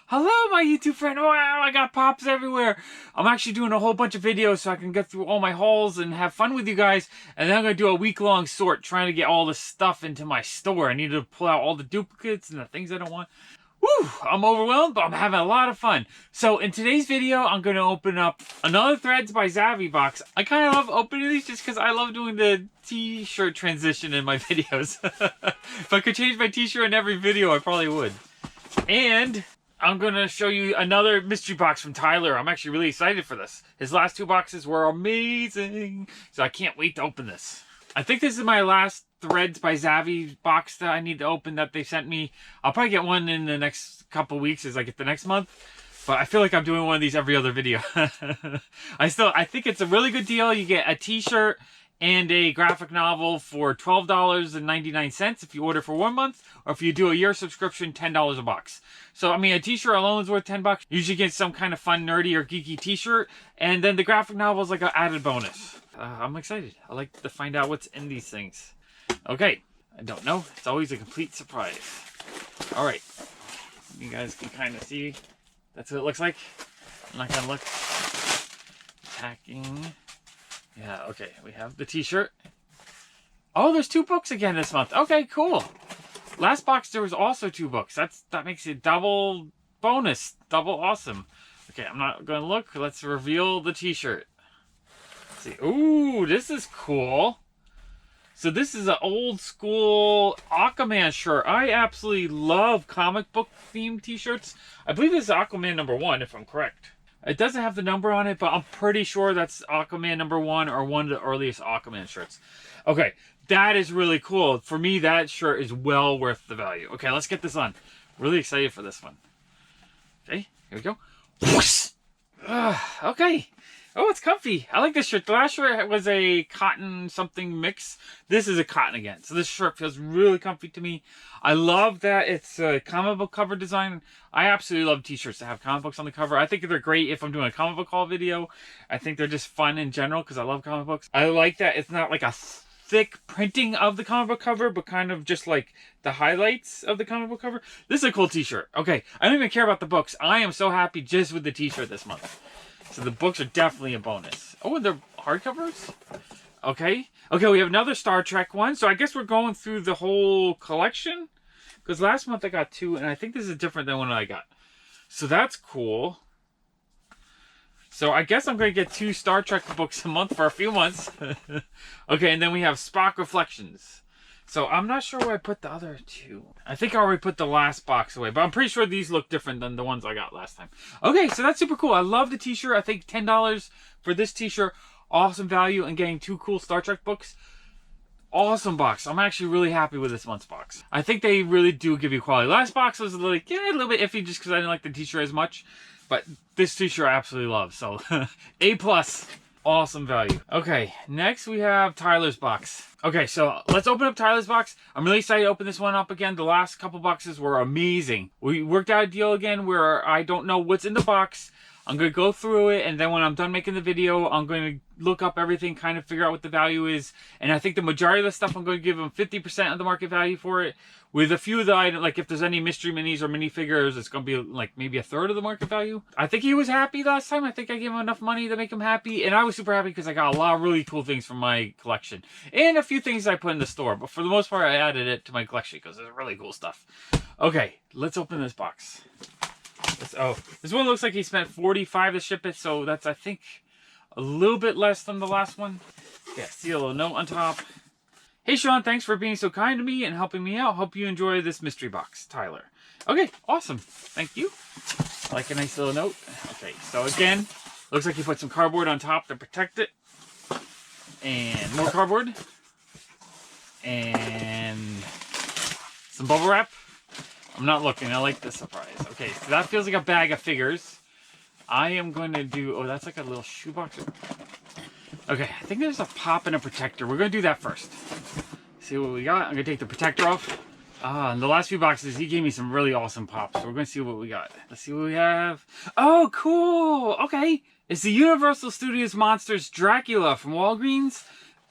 Hello, my YouTube friend. Wow, I got pops everywhere. I'm actually doing a whole bunch of videos so I can get through all my hauls and have fun with you guys. And then I'm going to do a week-long sort trying to get all the stuff into my store. I need to pull out all the duplicates and the things I don't want. Woo! I'm overwhelmed, but I'm having a lot of fun. So in today's video, I'm going to open up another Threads by Zavi box. I kind of love opening these just because I love doing the t-shirt transition in my videos. If I could change my t-shirt in every video, I probably would. And I'm going to show you another mystery box from Tyler. I'm actually really excited for this. His last two boxes were amazing. So I can't wait to open this. I think this is my last Threads by Zavi box that I need to open that they sent me. I'll probably get one in the next couple weeks as I get the next month. But I feel like I'm doing one of these every other video. I think it's a really good deal. You get a t-shirt and a graphic novel for $12.99 if you order for 1 month, or if you do a year subscription, $10 a box. So, I mean, a t-shirt alone is worth $10. Usually get some kind of fun, nerdy, or geeky t-shirt, and then the graphic novel is like an added bonus. I'm excited. I like to find out what's in these things. Okay, I don't know. It's always a complete surprise. All right, you guys can kind of see. That's what it looks like. I'm not gonna look. Packing. Yeah, okay, we have the t-shirt. Oh, there's 2 books again this month. Okay, cool. Last box, there was also 2 books. That makes it double bonus, double awesome. Okay, I'm not going to look. Let's reveal the t-shirt. See, ooh, this is cool. So this is an old school Aquaman shirt. I absolutely love comic book themed t-shirts. I believe this is Aquaman #1, if I'm correct. It doesn't have the number on it, but I'm pretty sure that's Aquaman #1 or one of the earliest Aquaman shirts. Okay, that is really cool. For me, that shirt is well worth the value. Okay, let's get this on. Really excited for this one. Okay, here we go. Okay. Oh, it's comfy. I like this shirt. The last shirt was a cotton something mix. This is a cotton again. So this shirt feels really comfy to me. I love that it's a comic book cover design. I absolutely love t-shirts that have comic books on the cover. I think they're great if I'm doing a comic book haul video. I think they're just fun in general because I love comic books. I like that it's not like a thick printing of the comic book cover, but kind of just like the highlights of the comic book cover. This is a cool t-shirt. Okay, I don't even care about the books. I am so happy just with the t-shirt this month. So the books are definitely a bonus. Oh, and they're hardcovers? Okay. Okay, we have another Star Trek one. So I guess we're going through the whole collection. Because last month I got 2, and I think this is different than one I got. So that's cool. So I guess I'm going to get 2 Star Trek books a month for a few months. Okay, and then we have Spock Reflections. So I'm not sure where I put the other 2. I think I already put the last box away, but I'm pretty sure these look different than the ones I got last time. Okay, so that's super cool. I love the t-shirt. I think $10 for this t-shirt. Awesome value, and getting 2 cool Star Trek books. Awesome box. I'm actually really happy with this month's box. I think they really do give you quality. Last box was like, yeah, a little bit iffy just because I didn't like the t-shirt as much. But this t-shirt I absolutely love. So, A+. Awesome value. Okay, next we have Tyler's box. Okay, so let's open up Tyler's box. I'm really excited to open this one up again. The last couple boxes were amazing. We worked out a deal again where I don't know what's in the box. I'm going to go through it, and then when I'm done making the video, I'm going to look up everything, kind of figure out what the value is. And I think the majority of the stuff, I'm going to give them 50% of the market value for it. With a few of the items, like if there's any mystery minis or minifigures, it's going to be like maybe 1/3 of the market value. I think he was happy last time. I think I gave him enough money to make him happy. And I was super happy because I got a lot of really cool things from my collection. And a few things I put in the store. But for the most part, I added it to my collection because it's really cool stuff. Okay, let's open this box. Oh, this one looks like he spent $45 to ship it, so that's, I think, a little bit less than the last one. Yeah, see a little note on top. Hey, Sean, thanks for being so kind to me and helping me out. Hope you enjoy this mystery box, Tyler. Okay, awesome. Thank you. I like a nice little note. Okay, so again, looks like he put some cardboard on top to protect it. And more cardboard. And some bubble wrap. I'm not looking. I like the surprise. Okay, so that feels like a bag of figures. I am going to do... Oh, that's like a little shoebox. Okay, I think there's a pop and a protector. We're going to do that first. See what we got. I'm going to take the protector off. In the last few boxes, he gave me some really awesome pops. So we're going to see what we got. Let's see what we have. Oh, cool. Okay. It's the Universal Studios Monsters Dracula from Walgreens.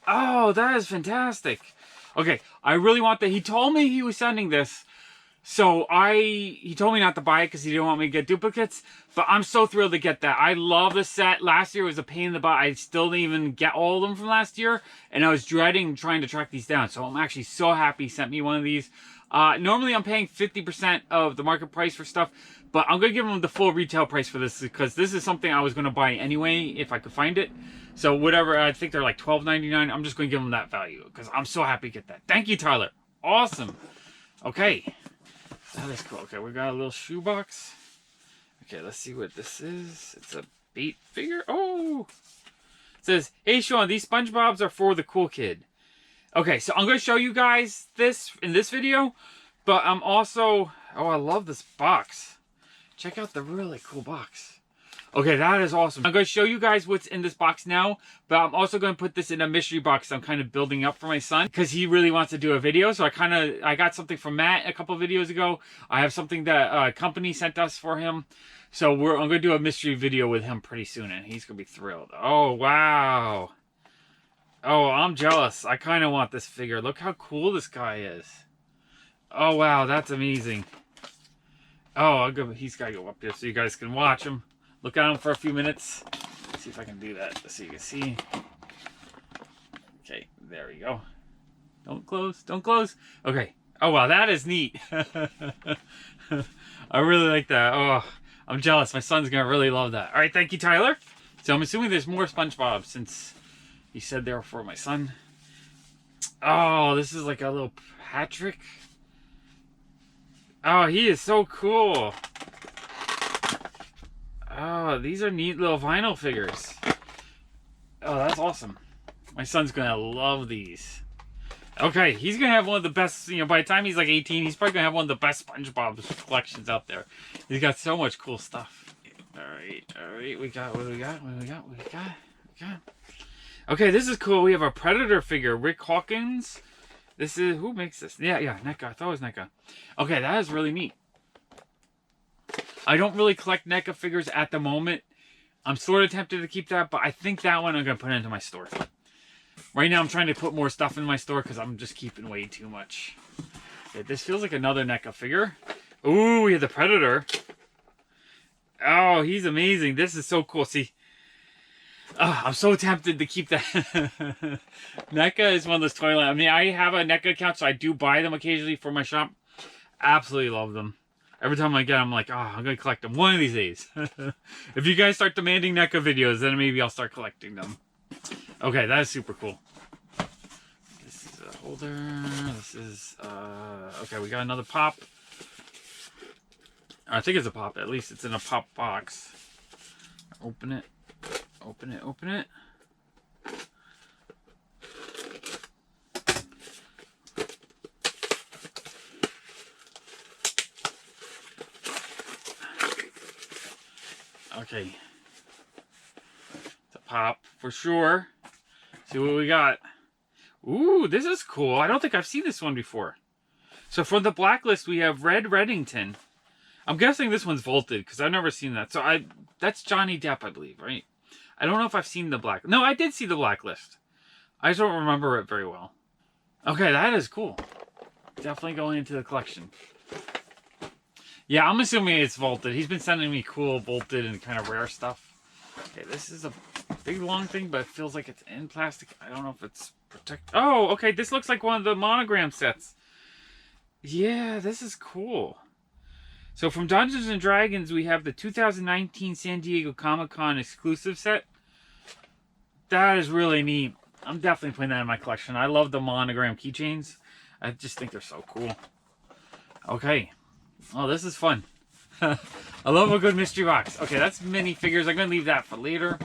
Oh, that is fantastic. Okay, I really want that. He told me he was sending this. So he told me not to buy it because he didn't want me to get duplicates, but I'm so thrilled to get that. I love the set. Last year was a pain in the butt. I still didn't even get all of them from last year, and I was dreading trying to track these down. So I'm actually so happy he sent me one of these. Normally I'm paying 50% of the market price for stuff, but I'm going to give him the full retail price for this because this is something I was going to buy anyway if I could find it. So whatever, I think they're like $12.99. I'm just going to give him that value because I'm so happy to get that. Thank you, Tyler. Awesome. Okay. That is cool. Okay, we got a little shoebox. Okay, let's see what this is. It's a bait figure. Oh! It says, hey Sean, these SpongeBobs are for the cool kid. Okay, so I'm going to show you guys this in this video, but I'm also... Oh, I love this box. Check out the really cool box. Okay, that is awesome. I'm going to show you guys what's in this box now, but I'm also going to put this in a mystery box I'm kind of building up for my son because he really wants to do a video. So I got something from Matt a couple videos ago. I have something that a company sent us for him. So I'm going to do a mystery video with him pretty soon, and he's going to be thrilled. Oh, wow. Oh, I'm jealous. I kind of want this figure. Look how cool this guy is. Oh, wow, that's amazing. Oh, he's got to go up here so you guys can watch him. Look at him for a few minutes. Let's see if I can do that so you can see. Okay, there we go. Don't close, don't close. Okay. Oh, wow, that is neat. I really like that. Oh, I'm jealous. My son's going to really love that. All right, thank you, Tyler. So I'm assuming there's more SpongeBob since he said they were for my son. Oh, this is like a little Patrick. Oh, he is so cool. Oh, these are neat little vinyl figures. Oh, that's awesome. My son's going to love these. Okay, he's going to have one of the best, by the time he's like 18, he's probably going to have one of the best SpongeBob collections out there. He's got so much cool stuff. All right. What do we got? Okay, this is cool. We have a Predator figure, Rick Hawkins. This is, who makes this? Yeah, NECA. I thought it was NECA. Okay, that is really neat. I don't really collect NECA figures at the moment. I'm sort of tempted to keep that, but I think that one I'm going to put into my store. Right now I'm trying to put more stuff in my store because I'm just keeping way too much. Okay, this feels like another NECA figure. Ooh, we have the Predator. Oh, he's amazing. This is so cool. See, I'm so tempted to keep that. NECA is one of those toy lines. I mean, I have a NECA account, so I do buy them occasionally for my shop. Absolutely love them. Every time I get them, I'm like, oh, I'm going to collect them one of these days. If you guys start demanding NECA videos, then maybe I'll start collecting them. Okay, that is super cool. This is a holder. This is, okay, we got another pop. I think it's a pop. At least it's in a pop box. Open it. Open it. Okay. It's a pop for sure. See what we got. Ooh, this is cool. I don't think I've seen this one before. So from the blacklist, we have Red Reddington. I'm guessing this one's vaulted because I've never seen that. So that's Johnny Depp, I believe, right? I don't know if I've seen the black. No, I did see the blacklist. I just don't remember it very well. Okay, that is cool. Definitely going into the collection. Yeah, I'm assuming it's vaulted. He's been sending me cool vaulted and kind of rare stuff. Okay, this is a big long thing, but it feels like it's in plastic. I don't know if it's protect. Oh, okay, this looks like one of the monogram sets. Yeah, this is cool. So from Dungeons & Dragons, we have the 2019 San Diego Comic-Con exclusive set. That is really neat. I'm definitely putting that in my collection. I love the monogram keychains. I just think they're so cool. Okay. Oh, this is fun. I love a good mystery box. Okay, that's minifigures. I'm going to leave that for later.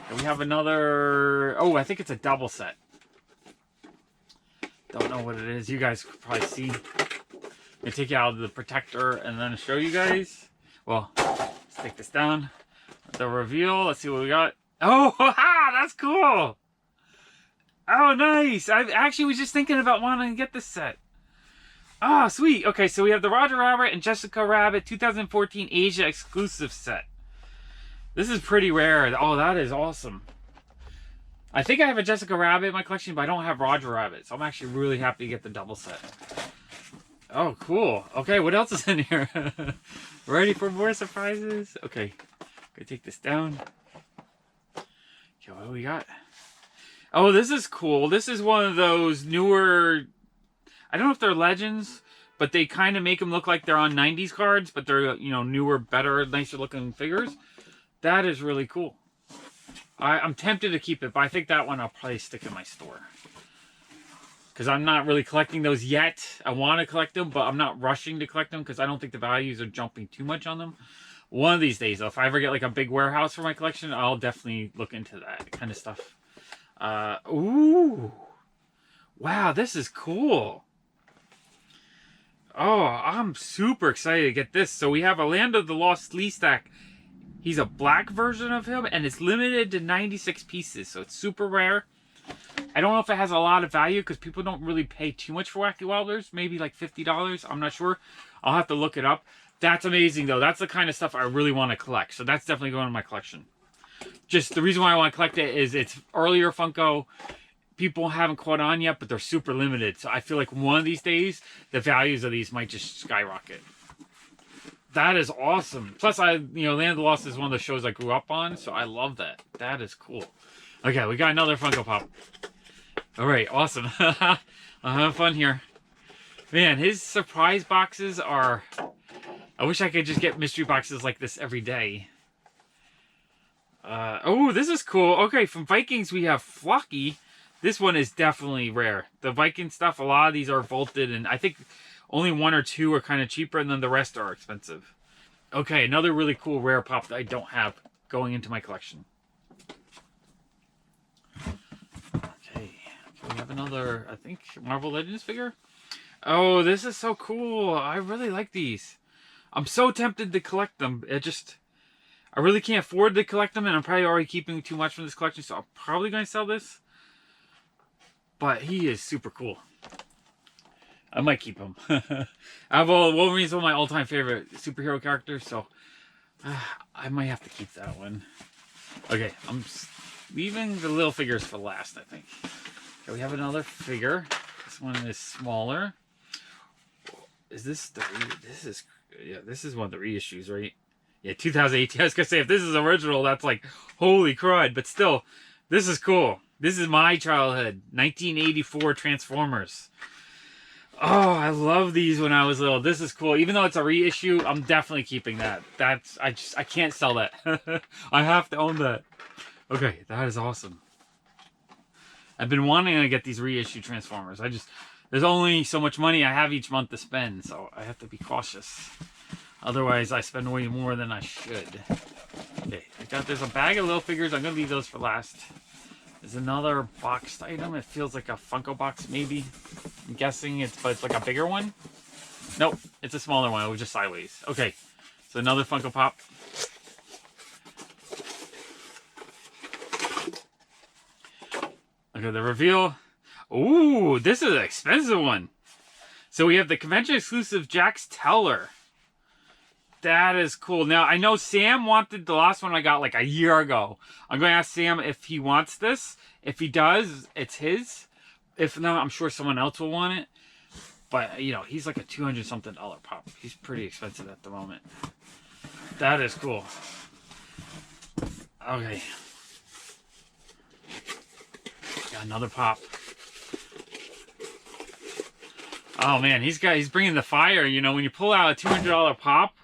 And we have another... Oh, I think it's a double set. Don't know what it is. You guys could probably see. I'm going to take it out of the protector and then show you guys. Well, let's take this down. The reveal. Let's see what we got. Oh, ha! That's cool! Oh, nice! I actually was just thinking about wanting to get this set. Oh, sweet. Okay, so we have the Roger Rabbit and Jessica Rabbit 2014 Asia exclusive set. This is pretty rare. Oh, that is awesome. I think I have a Jessica Rabbit in my collection, but I don't have Roger Rabbit. So I'm actually really happy to get the double set. Oh, cool. Okay, what else is in here? Ready for more surprises? Okay, gonna take this down. Okay, what do we got? Oh, this is cool. This is one of those newer... I don't know if they're legends, but they kind of make them look like they're on 90s cards, but they're, you know, newer, better, nicer looking figures. That is really cool. I'm tempted to keep it, but I think that one I'll probably stick in my store. Because I'm not really collecting those yet. I want to collect them, but I'm not rushing to collect them because I don't think the values are jumping too much on them. One of these days, though, if I ever get like a big warehouse for my collection, I'll definitely look into that kind of stuff. Ooh. Wow, this is cool. Oh, I'm super excited to get this. So we have a Land of the Lost Lee Stack. He's a black version of him, and it's limited to 96 pieces, so it's super rare. I don't know if it has a lot of value, because people don't really pay too much for Wacky Wilders. Maybe like $50, I'm not sure. I'll have to look it up. That's amazing, though. That's the kind of stuff I really want to collect, so that's definitely going in my collection. Just the reason why I want to collect it is it's earlier Funko. People haven't caught on yet, but they're super limited. So I feel like one of these days, the values of these might just skyrocket. That is awesome. Plus, Land of the Lost is one of the shows I grew up on, so I love that. That is cool. Okay, we got another Funko Pop. All right, awesome. I'm having fun here. Man, his surprise boxes are... I wish I could just get mystery boxes like this every day. Oh, this is cool. Okay, from Vikings, we have Flocky. This one is definitely rare. The Viking stuff, a lot of these are vaulted, and I think only one or two are kind of cheaper, and then the rest are expensive. Okay, another really cool rare pop that I don't have going into my collection. Okay, we have another, I think, Marvel Legends figure. Oh, this is so cool. I really like these. I'm so tempted to collect them. I really can't afford to collect them, and I'm probably already keeping too much from this collection, so I'm probably going to sell this. But he is super cool. I might keep him. Wolverine's one of my all-time favorite superhero characters, so I might have to keep that one. Okay, I'm leaving the little figures for last, I think. Okay, we have another figure. This one is smaller. Is this the this is one of the reissues, right? Yeah, 2018. I was gonna say, if this is original, that's like holy crud. But still, this is cool. This is my childhood. 1984 Transformers. Oh, I love these when I was little. This is cool. Even though it's a reissue, I'm definitely keeping that. I can't sell that. I have to own that. Okay, that is awesome. I've been wanting to get these reissue Transformers. There's only so much money I have each month to spend, so I have to be cautious. Otherwise, I spend way more than I should. Okay, there's a bag of little figures. I'm gonna leave those for last. There's another boxed item. It feels like a Funko box, maybe. I'm guessing but it's like a bigger one. Nope, it's a smaller one. It was just sideways. Okay, so another Funko Pop. Okay, the reveal. Ooh, this is an expensive one. So we have the convention exclusive Jax Teller. That is cool. Now, I know Sam wanted the last one I got like a year ago. I'm going to ask Sam if he wants this. If he does, it's his. If not, I'm sure someone else will want it. But, you know, he's like a $200-something pop. He's pretty expensive at the moment. That is cool. Okay. Got another pop. Oh, man, he's bringing the fire. You know, when you pull out a $200 pop,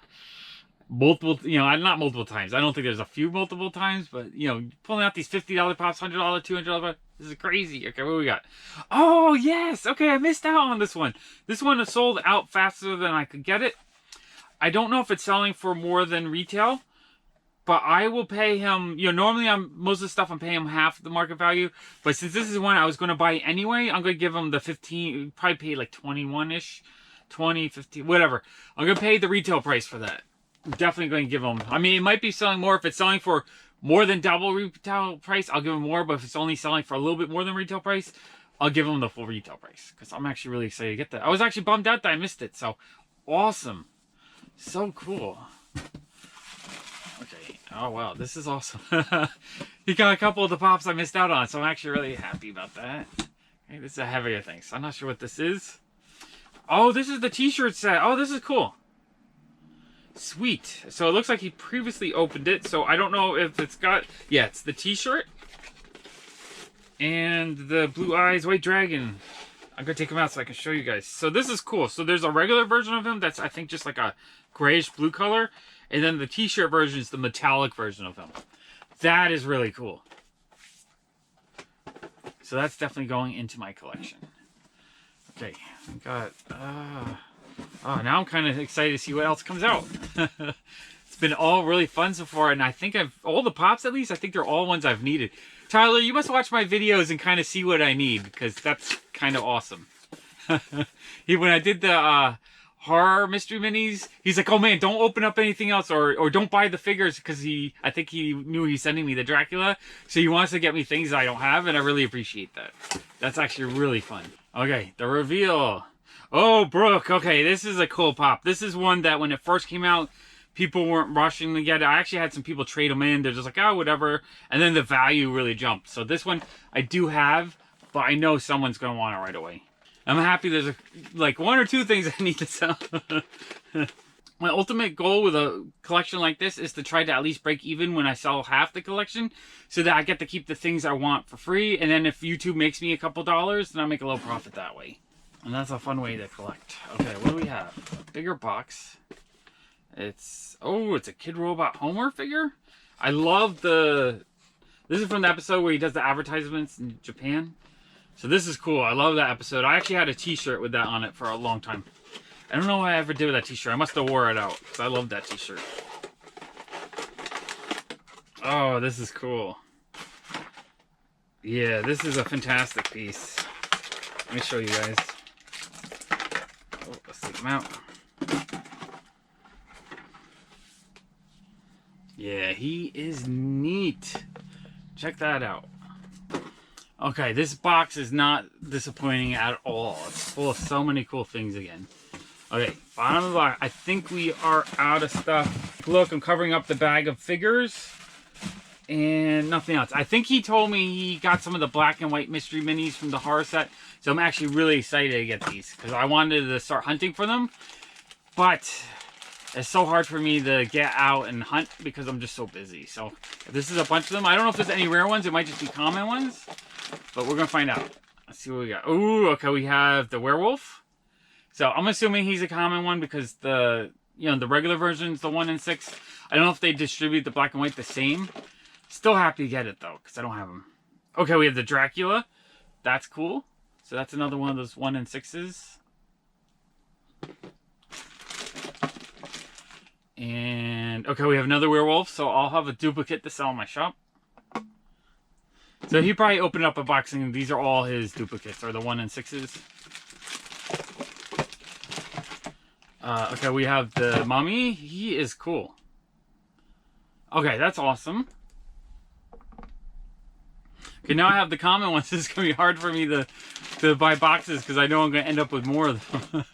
not multiple times. I don't think there's a few multiple times, but, you know, pulling out these $50 pops, $100, $200 pops, this is crazy. Okay, what do we got? Oh, yes. Okay, I missed out on this one. This one is sold out faster than I could get it. I don't know if it's selling for more than retail, but I will pay him, you know, normally most of the stuff I'm paying him half the market value, but since this is one I was going to buy anyway, I'm going to give him the 15, probably pay like 21-ish, 20, 15, whatever. I'm going to pay the retail price for that. I'm definitely going to give him, I mean, it might be selling more. If it's selling for more than double retail price, I'll give him more, but if it's only selling for a little bit more than retail price, I'll give him the full retail price, because I'm actually really excited to get that. I was actually bummed out that I missed it, so awesome. So cool. Okay. Oh, wow. This is awesome. He got a couple of the pops I missed out on, so I'm actually really happy about that. Okay, this is a heavier thing, so I'm not sure what this is. Oh, this is the t-shirt set. Oh, this is cool. Sweet. So it looks like he previously opened it. So I don't know if it's got... Yeah, it's the t-shirt. And the Blue Eyes White Dragon. I'm going to take him out so I can show you guys. So this is cool. So there's a regular version of him that's, I think, just like a grayish blue color. And then the t-shirt version is the metallic version of him. That is really cool. So that's definitely going into my collection. Okay, I got... oh, now I'm kind of excited to see what else comes out. It's been all really fun so far, and I think all the Pops at least, I think they're all ones I've needed. Tyler, you must watch my videos and kind of see what I need, because that's kind of awesome. When I did the horror mystery minis, he's like, oh man, don't open up anything else, or don't buy the figures, because I think he knew he's sending me the Dracula, so he wants to get me things I don't have, and I really appreciate that. That's actually really fun. Okay, the reveal. Oh, Brooke. Okay, this is a cool pop. This is one that when it first came out, people weren't rushing to get it. I actually had some people trade them in. They're just like, oh, whatever. And then the value really jumped. So this one I do have, but I know someone's going to want it right away. I'm happy there's like one or two things I need to sell. My ultimate goal with a collection like this is to try to at least break even when I sell half the collection, so that I get to keep the things I want for free. And then if YouTube makes me a couple dollars, then I'll make a little profit that way. And that's a fun way to collect. Okay, what do we have? A bigger box. It's a Kid Robot Homer figure. I love this is from the episode where he does the advertisements in Japan. So this is cool. I love that episode. I actually had a t-shirt with that on it for a long time. I don't know what I ever did with that t-shirt. I must have wore it out, because I love that t-shirt. Oh, this is cool. Yeah, this is a fantastic piece. Let me show you guys. Oh, let's take them out. Yeah, he is neat. Check that out. Okay, this box is not disappointing at all. It's full of so many cool things again. Okay, bottom of the box. I think we are out of stuff. Look, I'm covering up the bag of figures. And nothing else. I think he told me he got some of the black and white mystery minis from the horror set. So I'm actually really excited to get these, because I wanted to start hunting for them. But it's so hard for me to get out and hunt because I'm just so busy. So if this is a bunch of them. I don't know if there's any rare ones. It might just be common ones. But we're going to find out. Let's see what we got. Ooh, okay, we have the Werewolf. So I'm assuming he's a common one because the regular version's the 1 in 6. I don't know if they distribute the black and white the same. Still happy to get it though, because I don't have them. Okay, we have the Dracula. That's cool. So that's another one of those 1 in 6s. And okay, we have another Werewolf, so I'll have a duplicate to sell in my shop. So he probably opened up a box and these are all his duplicates, or the 1 in 6s. Okay, we have the Mummy. He is cool. Okay, that's awesome. Okay, now I have the common ones. This is going to be hard for me to buy boxes because I know I'm going to end up with more of them.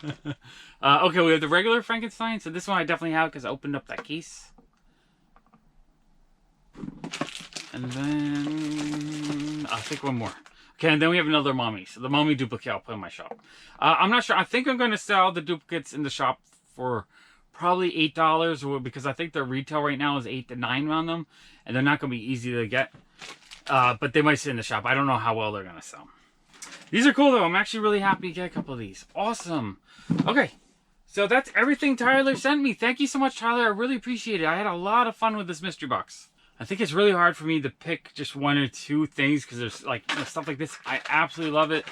Okay, we have the regular Frankenstein. So this one I definitely have because I opened up that case. And then I think one more. Okay, and then we have another Mummy. So the Mummy duplicate I'll put in my shop. I'm not sure. I think I'm going to sell the duplicates in the shop for probably $8, because I think the retail right now is $8 to $9 on them, and they're not going to be easy to get. But they might sit in the shop. I don't know how well they're going to sell. These are cool though. I'm actually really happy to get a couple of these. Awesome. Okay, so that's everything Tyler sent me. Thank you so much, Tyler. I really appreciate it. I had a lot of fun with this mystery box. I think it's really hard for me to pick just one or two things because there's like stuff like this. I absolutely love it.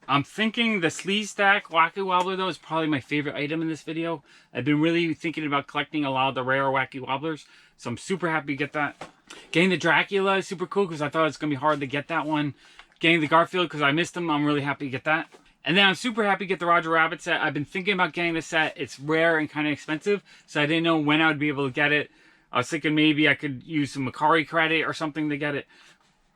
I'm thinking the sleeve stack Wacky Wobbler though is probably my favorite item in this video. I've been really thinking about collecting a lot of the rare Wacky Wobblers, so I'm super happy to get that. Getting the Dracula is super cool because I thought it was going to be hard to get that one. Getting the Garfield because I missed him, I'm really happy to get that. And then I'm super happy to get the Roger Rabbit set. I've been thinking about getting the set. It's rare and kind of expensive, so I didn't know when I would be able to get it. I was thinking maybe I could use some Mercari credit or something to get it.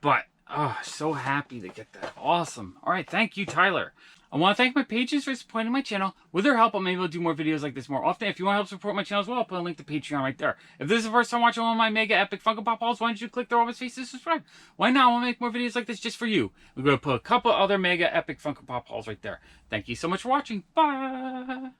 But, oh, so happy to get that. Awesome. All right, thank you, Tyler. I want to thank my patrons for supporting my channel. With their help, I'm able to do more videos like this more often. If you want to help support my channel as well, I'll put a link to Patreon right there. If this is the first time watching one of my mega epic Funko Pop hauls, why don't you click the Robot's face to subscribe? Why not? I want to make more videos like this just for you. We're going to put a couple other mega epic Funko Pop hauls right there. Thank you so much for watching. Bye!